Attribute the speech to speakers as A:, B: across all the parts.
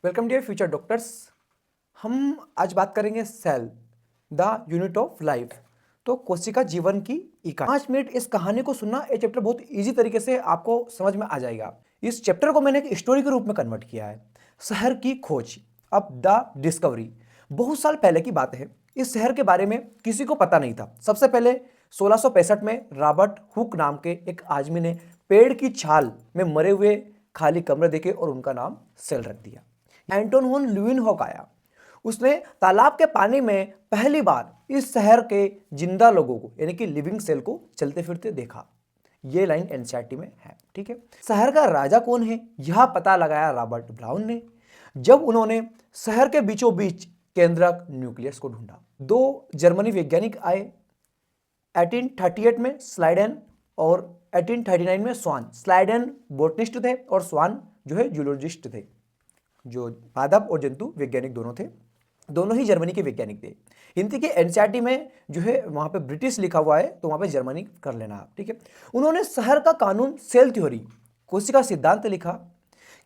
A: Welcome dear future doctors. हम आज बात करेंगे cell the unit of life. तो कोशिका जीवन की इकाई। 5 मिनट इस कहानी को सुनना, ये चैप्टर बहुत इजी तरीके से आपको समझ में आ जाएगा। इस चैप्टर को मैंने एक स्टोरी के रूप में कन्वर्ट किया है। शहर की खोज, अब द डिस्कवरी। बहुत साल पहले की बात है। इस शहर के बारे में किसी को पता नहीं था। सबसे पहले 1665 में रॉबर्ट हुक नाम के एक आदमी ने पेड़ की छाल में मरे हुए खाली कमरे देखे और उनका नाम सेल रख दिया। एंटोन वॉन ल्यूवेनहॉक आया। उसने तालाब के पानी में पहली बार इस शहर के जिंदा लोगों को यानी कि लिविंग सेल को चलते फिरते देखा। ये लाइन एनसीईआरटी में है, ठीक है। शहर का राजा कौन है, यह पता लगाया रॉबर्ट ब्राउन ने जब उन्होंने शहर के बीचों बीच केंद्रक न्यूक्लियस को ढूंढा। 2 जर्मनी वैज्ञानिक आए। 1838 में स्लाइडेन और 1839 में स्वान। स्लाइडेन बोटनिस्ट थे और स्वान जो है जूलॉजिस्ट थे, जो पादप और जंतु वैज्ञानिक दोनों थे। दोनों ही जर्मनी के वैज्ञानिक थे। हिंदी के एनसीईआरटी में जो है वहां पे ब्रिटिश लिखा हुआ है, तो वहां पे जर्मनी कर लेना आप, ठीक है। उन्होंने शहर का कानून, सेल थ्योरी, कोशिका सिद्धांत लिखा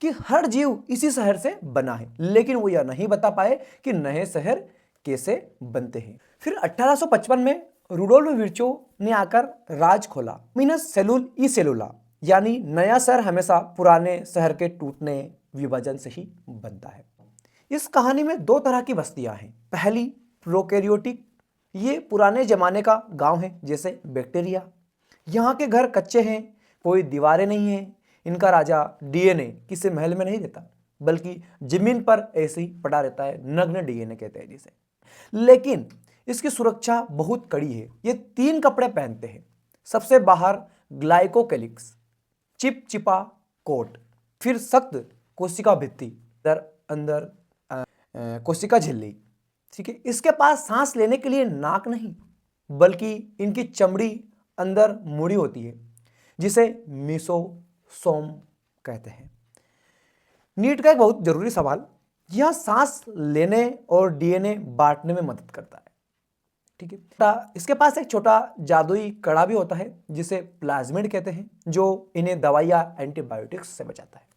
A: कि हर जीव इसी शहर से बना है, लेकिन वो यह नहीं बता पाए कि नए शहर कैसे बनते हैं। फिर 1855 में रुडोल्फ विर्चो ने आकर राज खोला। मिनस सेलुल ई सेलुला, यानी नया शहर हमेशा पुराने शहर के टूटने, विभाजन से ही बनता है। इस कहानी में 2 तरह की बस्तियां हैं। पहली प्रोकैरियोटिक, ये पुराने जमाने का गांव है, जैसे बैक्टीरिया। यहाँ के घर कच्चे हैं, कोई दीवारें नहीं हैं। इनका राजा डीएनए किसी महल में नहीं रहता, बल्कि जमीन पर ऐसे ही पड़ा रहता है, नग्न डीएनए कहते हैं जिसे। लेकिन इसकी सुरक्षा बहुत कड़ी है। ये 3 कपड़े पहनते हैं। सबसे बाहर ग्लाइकोकेलिक्स, चिपचिपा कोट, फिर सख्त कोशिका भित्ति, अंदर कोशिका झिल्ली, ठीक है। इसके पास सांस लेने के लिए नाक नहीं, बल्कि इनकी चमड़ी अंदर मुड़ी होती है, जिसे मीसोसोम कहते हैं। नीट का एक बहुत जरूरी सवाल, यह सांस लेने और डीएनए बांटने में मदद करता है, ठीक है। इसके पास एक छोटा जादुई कड़ा भी होता है, जिसे प्लाज्मिड कहते हैं, जो इन्हें दवाइयां एंटीबायोटिक्स से बचाता है।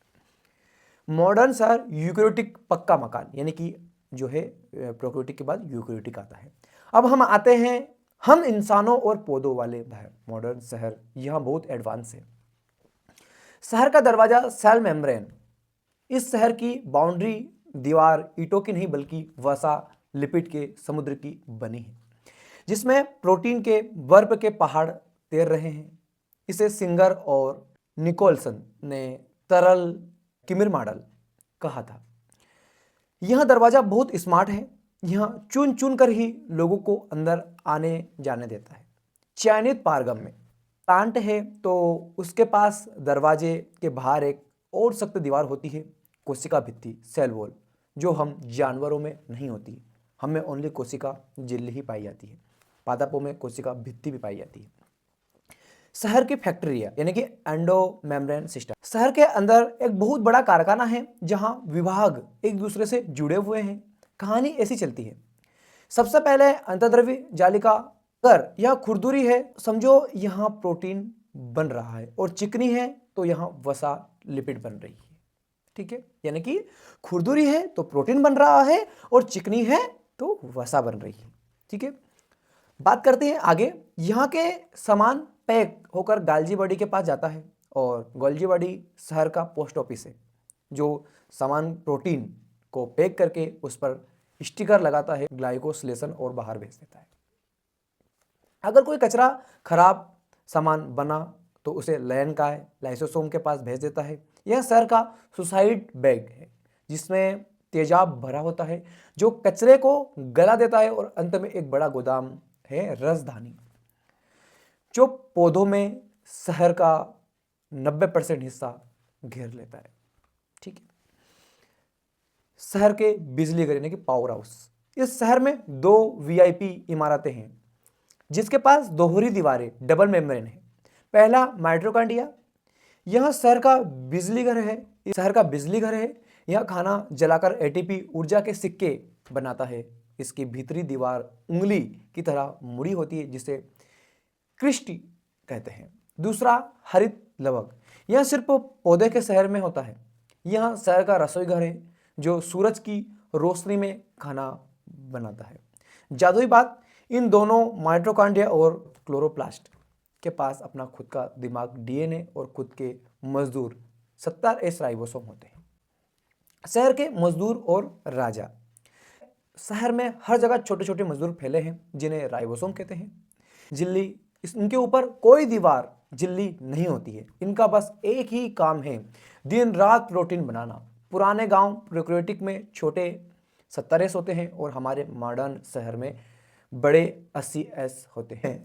A: मॉडर्न शहर यूकैरियोटिक पक्का मकान, यानी कि जो है प्रोकैरियोटिक के बाद यूकैरियोटिक आता है। अब हम आते हैं हम इंसानों और पौधों वाले मॉडर्न शहर। यह बहुत एडवांस है। शहर का दरवाजा सेल मेम्ब्रेन। इस शहर की बाउंड्री दीवार ईंटों की नहीं, बल्कि वसा लिपिड के समुद्र की बनी है, जिसमें प्रोटीन के बर्फ के पहाड़ तैर रहे हैं। इसे सिंगर और निकोलसन ने तरल किमिर मॉडल कहा था। यह दरवाजा बहुत स्मार्ट है। यह चुन चुन कर ही लोगों को अंदर आने जाने देता है। चयनित पारगम में प्लांट है, तो उसके पास दरवाजे के बाहर एक और सख्त दीवार होती है, कोशिका भित्ति, सेल वॉल, जो हम जानवरों में नहीं होती। हमें ओनली कोशिका झिल्ली ही पाई जाती है। पादपों में कोशिका भित्ति भी पाई जाती है। शहर की फैक्ट्री है, यानी कि एंडो मेम्ब्रेन सिस्टम। शहर के अंदर एक बहुत बड़ा कारखाना है, जहां विभाग एक दूसरे से जुड़े हुए हैं। कहानी ऐसी चलती है। सबसे पहले अंतर्द्रव्य जालिका, अगर यह खुरदुरी है, समझो यहां प्रोटीन बन रहा है, और चिकनी है तो यहां वसा लिपिड बन रही है, ठीक है। यानी कि खुरदुरी है तो प्रोटीन बन रहा है, और चिकनी है तो वसा बन रही है, ठीक है। बात करते हैं आगे। यहाँ के सामान पैक होकर गालजीबाड़ी के पास जाता है, और गालजीबाड़ी शहर का पोस्ट ऑफिस है, जो सामान प्रोटीन को पैक करके उस पर स्टिकर लगाता है, ग्लाइकोसिलेशन, और बाहर भेज देता है। अगर कोई कचरा खराब सामान बना तो उसे लयनकाय, लाइसोसोम के पास भेज देता है। यह शहर का सुसाइड बैग है, जिसमें तेजाब भरा होता है, जो कचरे को गला देता है, और अंत में एक बड़ा गोदाम है, रसधानी, जो पौधों में शहर का 90% हिस्सा घेर लेता है, ठीक है। शहर के बिजली घर, यानी कि पावर हाउस। इस शहर में 2 वीआईपी इमारतें हैं, जिसके पास दोहरी दीवारें, डबल मेम्ब्रेन है। पहला माइट्रोकांडिया, यह शहर का बिजली घर है। इस शहर का बिजली घर है। यह खाना जलाकर एटीपी ऊर्जा के सिक्के बनाता है। इसकी भीतरी दीवार उंगली की तरह मुड़ी होती है, जिसे क्रिस्टी कहते हैं। दूसरा हरित लवक, यह सिर्फ पौधे के शहर में होता है। यह शहर का रसोई घर है, जो सूरज की रोशनी में खाना बनाता है। जादुई बात, इन दोनों माइटोकॉन्ड्रिया और क्लोरोप्लास्ट के पास अपना खुद का दिमाग, डीएनए और खुद के मजदूर 70S राइबोसोम होते हैं। शहर के मजदूर और राजा। शहर में हर जगह छोटे छोटे मजदूर फैले हैं जिन्हें राइबोसोम कहते हैं। झिल्ली, इनके ऊपर कोई दीवार झिल्ली नहीं होती है। इनका बस एक ही काम है, दिन रात प्रोटीन बनाना। पुराने गांव प्रोक्रियोटिक में छोटे 70S होते हैं और हमारे मॉडर्न शहर में बड़े 80S होते हैं।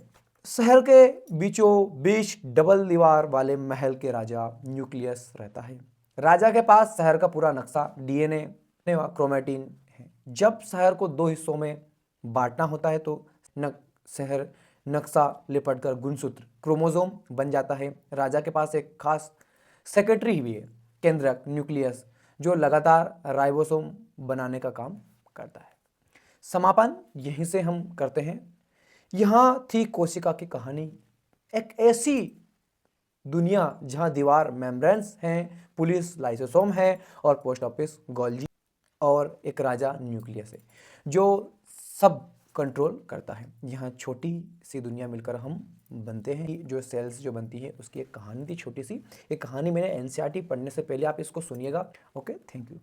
A: शहर के बीचों बीच डबल दीवार वाले महल के राजा न्यूक्लियस रहता है। राजा के पास शहर का पूरा नक्शा, डीएनए, क्रोमेटिन है। जब शहर को 2 हिस्सों में बांटना होता है तो शहर नक्शा लिपटकर गुणसूत्र, क्रोमोसोम बन जाता है। राजा के पास एक खास सेक्रेटरी भी है, केंद्रक, न्यूक्लियस, जो लगातार राइबोसोम बनाने का काम करता है। समापन यहीं से हम करते हैं। यहाँ थी कोशिका की कहानी, एक ऐसी दुनिया जहाँ दीवार मेम्ब्रेन्स हैं, पुलिस लाइसोसोम है और पोस्ट ऑफिस गोल्जी और एक राजा न्यूक्लियस है जो सब कंट्रोल करता है। यहाँ छोटी सी दुनिया मिलकर हम बनते हैं। जो सेल्स जो बनती है उसकी एक कहानी थी छोटी सी। एक कहानी मैंने एनसीईआरटी पढ़ने से पहले आप इसको सुनिएगा। Okay, thank you.